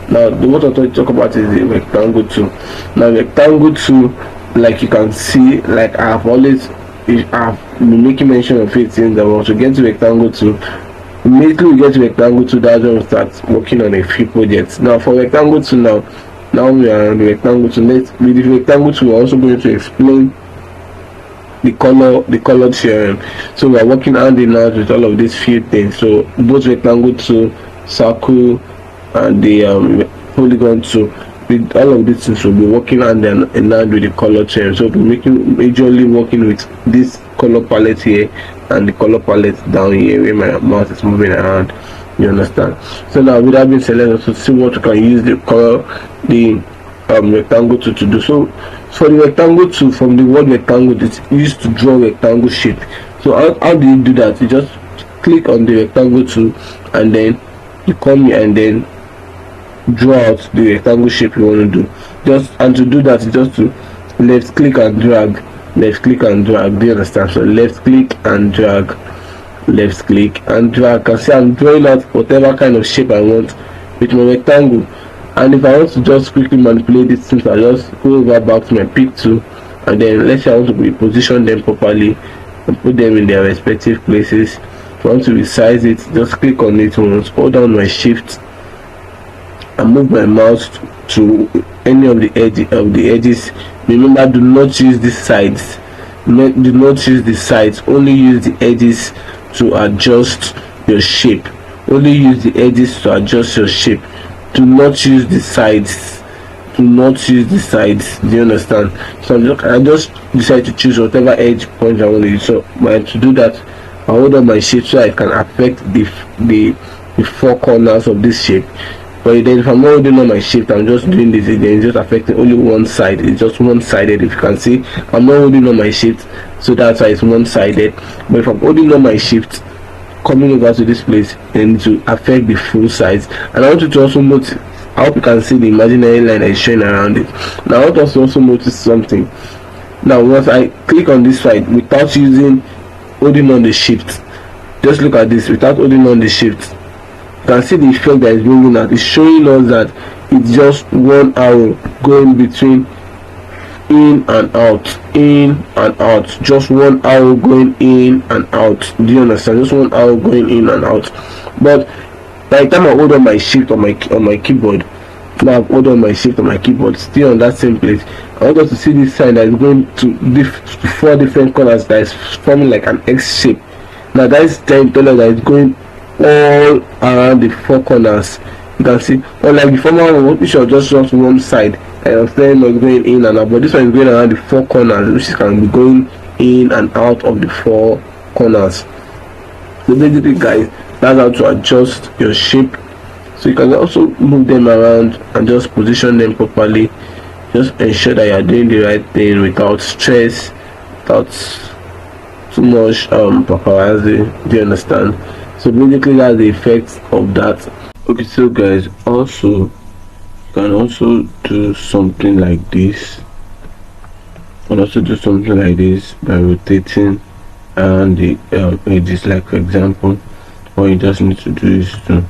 Now what I want to talk about is the rectangle tool. Now rectangle tool, like you can see, like I've been making mention of it since I was to get to rectangle tool. Immediately we get to rectangle tool, that's when we start working on a few projects. Now for rectangle tool, now we are on the rectangle tool. With the rectangle tool, we're also going to explain the color theorem. So we are working hand in hand with all of these few things. So both rectangle tool, circle, and the polygon tool, with all of these things, we'll be working hand in hand with the color theorem. So we're majorly working with this color palette here and the color palette down here where my mouse is moving around. You understand? So now with that being said, let's also see what we can use the rectangle tool to do. So for the rectangle tool, from the word rectangle, it's used to draw rectangle shape. So how do you do that? You just click on the rectangle tool and then you come here and then draw out the rectangle shape you want to do. And to do that, you just to left click and drag, left click and drag. Do you understand? So left click and drag, left click and drag. You can see I'm drawing out whatever kind of shape I want with my rectangle. And if I want to just quickly manipulate these things, I just go over back to my pick tool, and then let's say I want to reposition them properly and put them in their respective places. If I want to resize it, just click on it once, hold down my shift and move my mouse to any of the edges. Remember, do not use the sides. Do not use the sides. Only use the edges to adjust your shape. Only use the edges to adjust your shape. Do not use the sides. Do not use the sides. Do you understand? So I just decide to choose whatever edge point I want to use. So to do that, I hold on my shape so I can affect the four corners of this shape. But then if I'm not holding on my shift, I'm just doing this, then it's just affecting only one side. It's just one-sided. If you can see, I'm not holding on my shift, so that's why it's one-sided. But if I'm holding on my shift, coming over to this place, then to affect the full size. And I want you to also notice, I hope you can see the imaginary line that is showing around it. Now I want us to also notice something. Now once I click on this side without holding on the shift, just look at this, without holding on the shift, you can see the effect that is bringing out. It's showing us that it's just one arrow going between in and out, just one arrow going in and out. Do you understand? Just one arrow going in and out. But by the time I hold on my shift on my keyboard, now I've hold on my shift on my keyboard, still on that same place, I want us to see this sign that is going to four different colors that is forming like an X shape. Now that is telling us that it's going all around the four corners. You can see, unlike the former one, which was just one side, and I was saying was going in and out, but this one is going around the four corners, which can be going in and out of the four corners. So basically, guys, that's how to adjust your shape. So you can also move them around and just position them properly. Just ensure that you are doing the right thing without stress, without too much paparazzi. Do you understand? So basically, that's the effect of that. Okay, so guys, also you can also do something like this. And also do something like this by rotating around the edges. Like for example, what you just need to do is to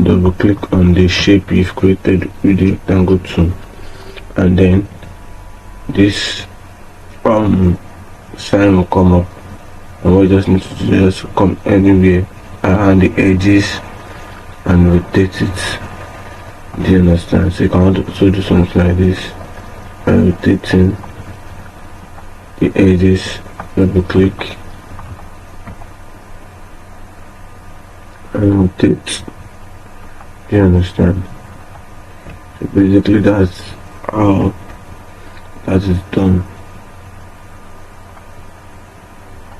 double click on the shape you've created with the rectangle tool, and then this sign will come up, and what you just need to do is come anywhere around the edges and rotate it. Do you understand? So you can also do something like this by rotating the edges, double click and rotate. Do you understand? So basically that's how that is done.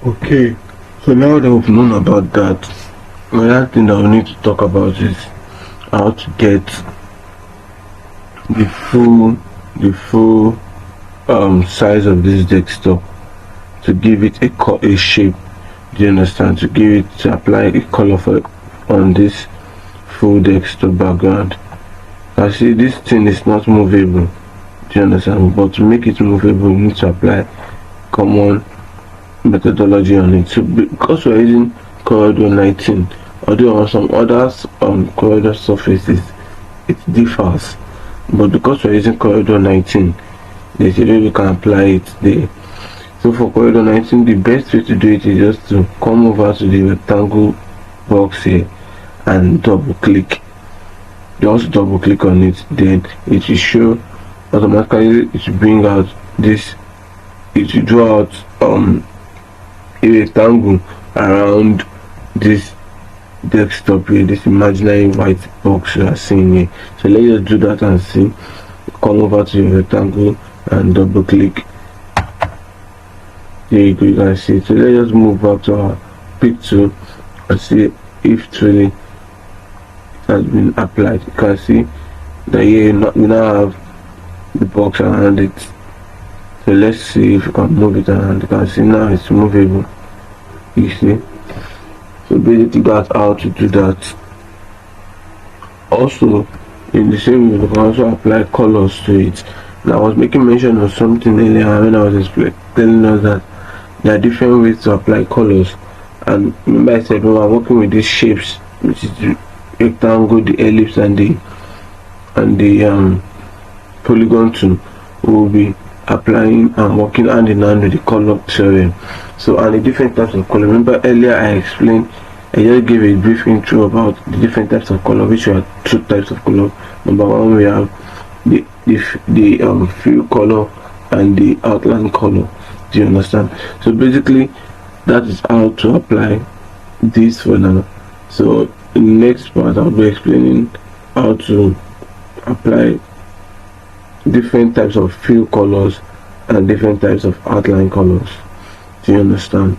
Okay, so now that we've known about that, another thing that we need to talk about is how to get the full size of this desktop, to give it a shape. Do you understand? To apply a color on this full desktop background. I see this thing is not movable. Do you understand? But to make it movable, we need to apply common methodology on it. So because we're using Coreldraw 19, although on some others Coreldraw surfaces it differs, but because we're using Coreldraw 19, there's a way we can apply it there. So for Coreldraw 19, the best way to do it is just to come over to the rectangle box here and double click. Just double click on it, then it will show automatically. It will bring out this, it will draw out a rectangle around this desktop here, this imaginary white box you are seeing here. So let's just do that and see. Come over to your rectangle and double click. There you go, you can see. So let's just move back to our pick tool and see if truly it has been applied. You can see that here we now have the box around it. So let's see if you can move it around. You can see now it's movable. You see. So basically that's how to do that. Also, in the same way, you can also apply colors to it. Now I was making mention of something earlier when I was telling us that there are different ways to apply colors. And remember I said when we're working with these shapes, which is the rectangle, the ellipse, and the polygon tool, we will be applying and working hand in hand with the color theorem. So, and the different types of color. Remember earlier I explained, I just gave a brief intro about the different types of color, which are two types of color. Number one, we have the fill color and the outline color. Do you understand? So basically that is how to apply this for now. So in the next part I'll be explaining how to apply different types of fill colors and different types of outline colors. Do you understand?